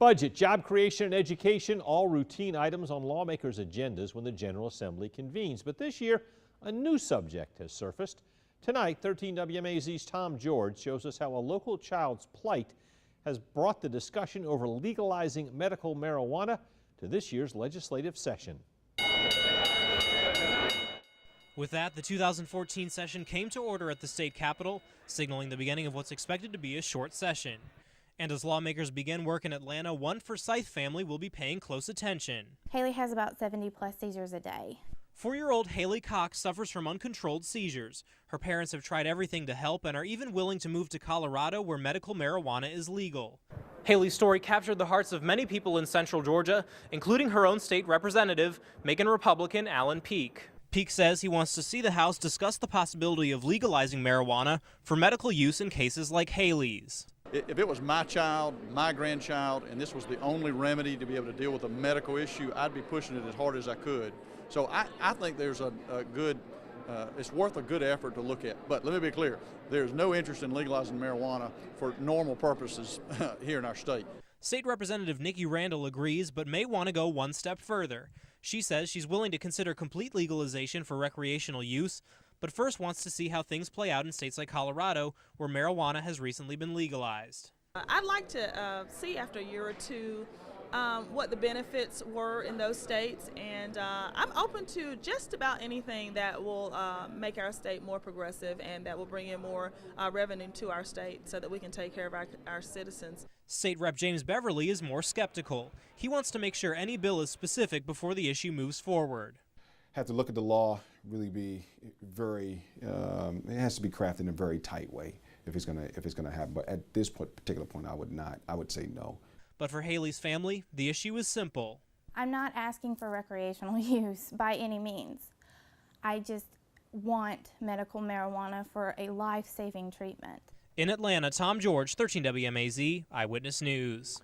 Budget, job creation, and education, all routine items on lawmakers' agendas when the General Assembly convenes. But this year, a new subject has surfaced. Tonight, 13 WMAZ's Tom George shows us how a local child's plight has brought the discussion over legalizing medical marijuana to this year's legislative session. With that, the 2014 session came to order at the state capitol, signaling the beginning of what's expected to be a short session. And as lawmakers begin work in Atlanta, one Forsyth family will be paying close attention. Haley has about 70 plus seizures a day. 4-year-old Haley Cox suffers from uncontrolled seizures. Her parents have tried everything to help and are even willing to move to Colorado, where medical marijuana is legal. Haley's story captured the hearts of many people in central Georgia, including her own state representative, Macon Republican Alan Peake. Peake says he wants to see the House discuss the possibility of legalizing marijuana for medical use in cases like Haley's. If it was my child, my grandchild, and this was the only remedy to be able to deal with a medical issue, I'd be pushing it as hard as I could. So I think there's a good, it's worth a good effort to look at. But let me be clear, there's no interest in legalizing marijuana for normal purposes here in our state. State Representative Nikki Randall agrees, but may want to go one step further. She says she's willing to consider complete legalization for recreational use, but first wants to see how things play out in states like Colorado, where marijuana has recently been legalized. I'd like to see after a year or two what the benefits were in those states, and I'm open to just about anything that will make our state more progressive and that will bring in more revenue to our state so that we can take care of our citizens. State Rep James Beverly is more skeptical. He wants to make sure any bill is specific before the issue moves forward. Have to look at the law, really be very, it has to be crafted in a very tight way if it's gonna happen. But at this particular point, I would say no. But for Haley's family, the issue is simple. I'm not asking for recreational use by any means. I just want medical marijuana for a life-saving treatment. In Atlanta, Tom George, 13 WMAZ, Eyewitness News.